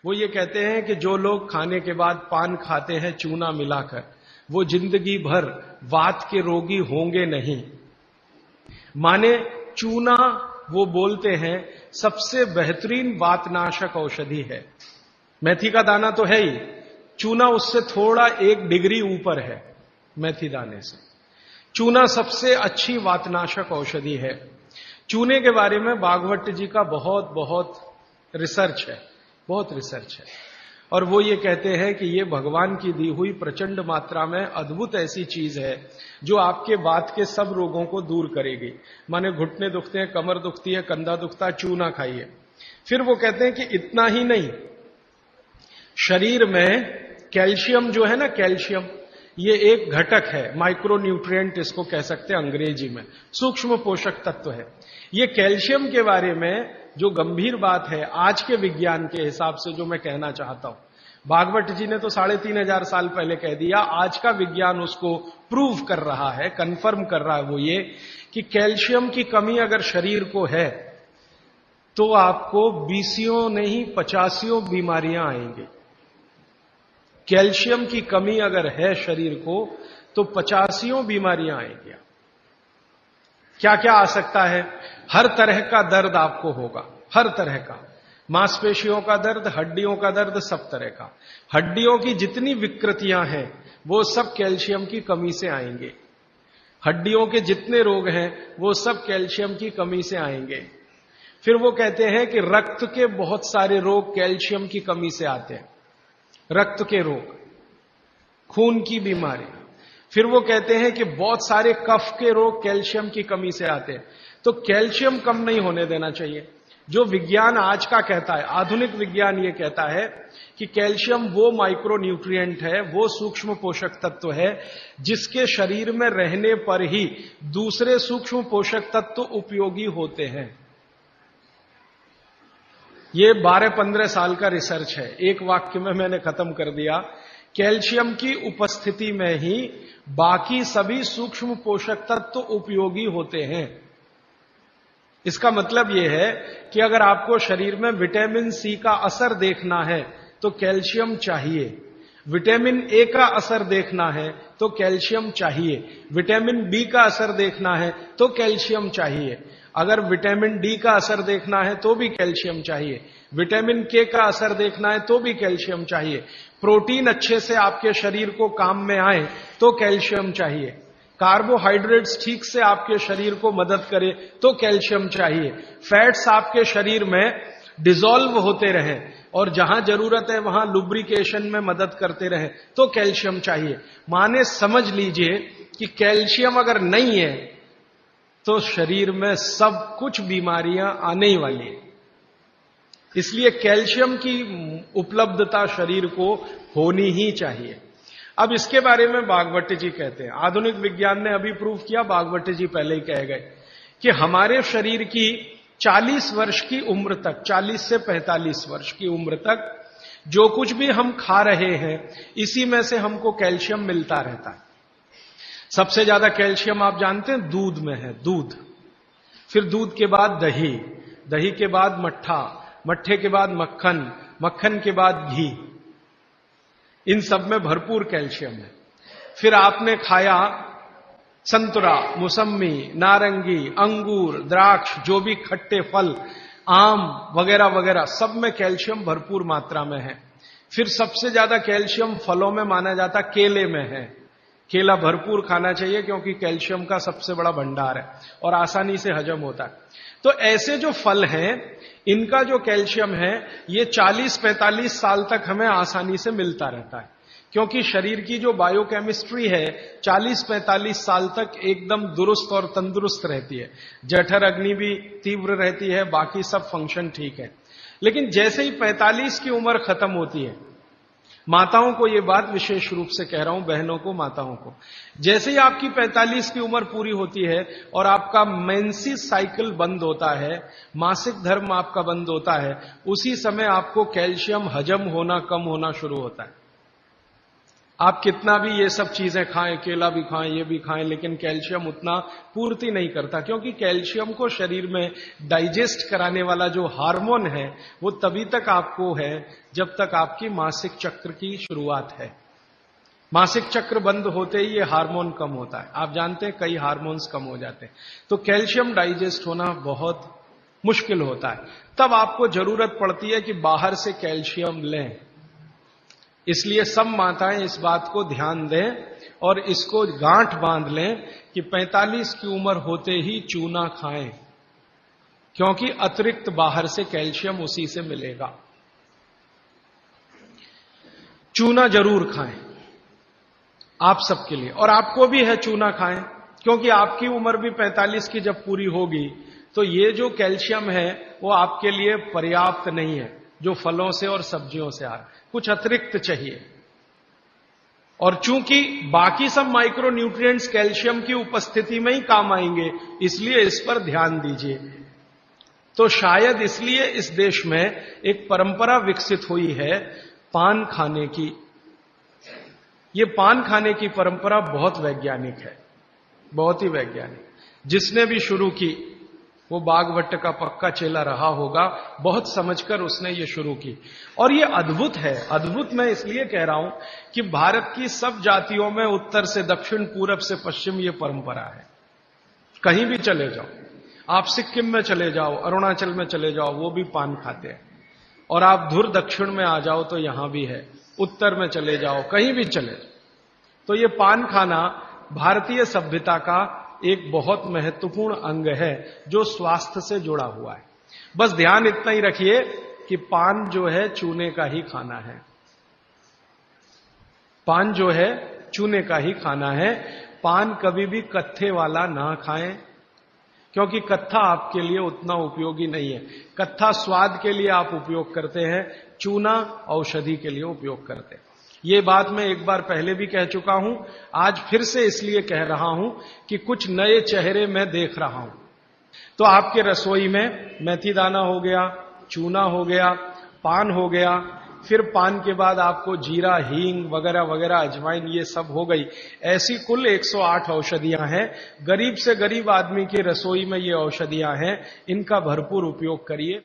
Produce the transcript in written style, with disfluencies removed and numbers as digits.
वो ये कहते हैं कि जो लोग खाने के बाद पान खाते हैं चूना मिलाकर, वो जिंदगी भर वात के रोगी होंगे नहीं। माने चूना, वो बोलते हैं, सबसे बेहतरीन वातनाशक औषधि है। मेथी का दाना तो है ही, चूना उससे थोड़ा 1 डिग्री ऊपर है। मेथी दाने से चूना सबसे अच्छी वातनाशक औषधि है। चूने के बारे में भागवत जी का बहुत बहुत रिसर्च है, बहुत रिसर्च है। और वो ये कहते हैं कि ये भगवान की दी हुई प्रचंड मात्रा में अद्भुत ऐसी चीज है जो आपके वात के सब रोगों को दूर करेगी। माने घुटने दुखते हैं, कमर दुखती है, कंधा दुखता है, चूना खाइए। फिर वो कहते हैं कि इतना ही नहीं, शरीर में कैल्शियम जो है ना, कैल्शियम ये एक घटक है, माइक्रो न्यूट्रिएंट इसको कह सकते हैं अंग्रेजी में, सूक्ष्म पोषक तत्व है। ये कैल्शियम के बारे में जो गंभीर बात है आज के विज्ञान के हिसाब से, जो मैं कहना चाहता हूं, भागवत जी ने तो 3500 साल पहले कह दिया, आज का विज्ञान उसको प्रूव कर रहा है, कंफर्म कर रहा है। वो ये कि कैल्शियम की कमी अगर शरीर को है तो आपको 20 नहीं 50 बीमारियां आएंगी। कैल्शियम की कमी अगर है शरीर को तो 50 बीमारियां आएंगी। क्या क्या आ सकता है? हर तरह का दर्द आपको होगा, हर तरह का, मांसपेशियों का दर्द, हड्डियों का दर्द, सब तरह का। हड्डियों की जितनी विकृतियां हैं वो सब कैल्शियम की कमी से आएंगे। हड्डियों के जितने रोग हैं वो सब कैल्शियम की कमी से आएंगे। फिर वो कहते हैं कि रक्त के बहुत सारे रोग कैल्शियम की कमी से आते हैं, रक्त के रोग, खून की बीमारी। फिर वो कहते हैं कि बहुत सारे कफ के रोग कैल्शियम की कमी से आते हैं। तो कैल्शियम कम नहीं होने देना चाहिए। जो विज्ञान आज का कहता है, आधुनिक विज्ञान ये कहता है कि कैल्शियम वो माइक्रो न्यूट्रिएंट है, वो सूक्ष्म पोषक तत्व है जिसके शरीर में रहने पर ही दूसरे सूक्ष्म पोषक तत्व उपयोगी होते हैं। ये 12-15 साल का रिसर्च है, एक वाक्य में मैंने खत्म कर दिया। कैल्शियम की उपस्थिति में ही बाकी सभी सूक्ष्म पोषक तत्व उपयोगी होते हैं। इसका मतलब यह है कि अगर आपको शरीर में विटामिन सी का असर देखना है तो कैल्शियम चाहिए, विटामिन ए का असर देखना है तो कैल्शियम चाहिए, विटामिन बी का असर देखना है तो कैल्शियम चाहिए, अगर विटामिन डी का असर देखना है तो भी कैल्शियम चाहिए, विटामिन के का असर देखना है तो भी कैल्शियम चाहिए, प्रोटीन अच्छे से आपके शरीर को काम में आए तो कैल्शियम चाहिए, कार्बोहाइड्रेट्स ठीक से आपके शरीर को मदद करे तो कैल्शियम चाहिए, फैट्स आपके शरीर में डिसॉल्व होते रहें और जहां जरूरत है वहां लुब्रिकेशन में मदद करते रहें तो कैल्शियम चाहिए। माने समझ लीजिए कि कैल्शियम अगर नहीं है तो शरीर में सब कुछ बीमारियां आने ही वाली है। इसलिए कैल्शियम की उपलब्धता शरीर को होनी ही चाहिए। अब इसके बारे में भागवत जी कहते हैं, आधुनिक विज्ञान ने अभी प्रूव किया, भागवत जी पहले ही कह गए कि हमारे शरीर की 40 वर्ष की उम्र तक, 40 से 45 वर्ष की उम्र तक जो कुछ भी हम खा रहे हैं इसी में से हमको कैल्शियम मिलता रहता है। सबसे ज्यादा कैल्शियम आप जानते हैं दूध में है, दूध, फिर दूध के बाद दही, दही के बाद मट्ठा, मट्ठे के बाद मक्खन, मक्खन के बाद घी, इन सब में भरपूर कैल्शियम है। फिर आपने खाया संतरा, मौसम्मी, नारंगी, अंगूर, द्राक्ष, जो भी खट्टे फल, आम वगैरह वगैरह, सब में कैल्शियम भरपूर मात्रा में है। फिर सबसे ज्यादा कैल्शियम फलों में माना जाता केले में है। केला भरपूर खाना चाहिए क्योंकि कैल्शियम का सबसे बड़ा भंडार है और आसानी से हजम होता है। तो ऐसे जो फल हैं इनका जो कैल्शियम है ये 40-45 साल तक हमें आसानी से मिलता रहता है, क्योंकि शरीर की जो बायोकेमिस्ट्री है 40-45 साल तक एकदम दुरुस्त और तंदुरुस्त रहती है। जठर अग्नि भी तीव्र रहती है, बाकी सब फंक्शन ठीक है। लेकिन जैसे ही 45 की उम्र खत्म होती है, माताओं को यह बात विशेष रूप से कह रहा हूं, बहनों को, माताओं को, जैसे ही आपकी 45 की उम्र पूरी होती है और आपका मेंसेस साइकिल बंद होता है, मासिक धर्म आपका बंद होता है, उसी समय आपको कैल्शियम हजम होना कम होना शुरू होता है। आप कितना भी ये सब चीजें खाएं, केला भी खाएं, ये भी खाएं, लेकिन कैल्शियम उतना पूर्ति नहीं करता, क्योंकि कैल्शियम को शरीर में डाइजेस्ट कराने वाला जो हार्मोन है वो तभी तक आपको है जब तक आपकी मासिक चक्र की शुरुआत है। मासिक चक्र बंद होते ही ये हार्मोन कम होता है। आप जानते हैं कई हार्मोन्स कम हो जाते हैं, तो कैल्शियम डाइजेस्ट होना बहुत मुश्किल होता है। तब आपको जरूरत पड़ती है कि बाहर से कैल्शियम लें। इसलिए सब माताएं इस बात को ध्यान दें और इसको गांठ बांध लें कि 45 की उम्र होते ही चूना खाएं, क्योंकि अतिरिक्त बाहर से कैल्शियम उसी से मिलेगा। चूना जरूर खाएं आप सबके लिए, और आपको भी है चूना खाएं, क्योंकि आपकी उम्र भी 45 की जब पूरी होगी तो ये जो कैल्शियम है वो आपके लिए पर्याप्त नहीं है जो फलों से और सब्जियों से आ रहा है, कुछ अतिरिक्त चाहिए। और चूंकि बाकी सब माइक्रो न्यूट्रिएंट्स कैल्शियम की उपस्थिति में ही काम आएंगे, इसलिए इस पर ध्यान दीजिए। तो शायद इसलिए इस देश में एक परंपरा विकसित हुई है पान खाने की। ये पान खाने की परंपरा बहुत वैज्ञानिक है, बहुत ही वैज्ञानिक। जिसने भी शुरू की वो बागभट्ट का पक्का चेला रहा होगा, बहुत समझकर उसने ये शुरू की। और ये अद्भुत है। अद्भुत मैं इसलिए कह रहा हूं कि भारत की सब जातियों में उत्तर से दक्षिण, पूरब से पश्चिम ये परंपरा है। कहीं भी चले जाओ, आप सिक्किम में चले जाओ, अरुणाचल में चले जाओ, वो भी पान खाते हैं। और आप धुर दक्षिण में आ जाओ तो यहां भी है, उत्तर में चले जाओ, कहीं भी चले जाओ। तो ये पान खाना भारतीय सभ्यता का एक बहुत महत्वपूर्ण अंग है जो स्वास्थ्य से जुड़ा हुआ है। बस ध्यान इतना ही रखिए कि पान जो है चूने का ही खाना है। पान जो है चूने का ही खाना है। पान कभी भी कत्थे वाला ना खाएं, क्योंकि कत्था आपके लिए उतना उपयोगी नहीं है। कत्था स्वाद के लिए आप उपयोग करते हैं, चूना औषधि के लिए उपयोग करते हैं। ये बात मैं एक बार पहले भी कह चुका हूं, आज फिर से इसलिए कह रहा हूं कि कुछ नए चेहरे मैं देख रहा हूं। तो आपके रसोई में मेथी दाना हो गया, चूना हो गया, पान हो गया, फिर पान के बाद आपको जीरा, हींग वगैरह वगैरह, अजवाइन, ये सब हो गई। ऐसी कुल 108 औषधियां हैं। गरीब से गरीब आदमी की रसोई में ये औषधियां हैं, इनका भरपूर उपयोग करिए।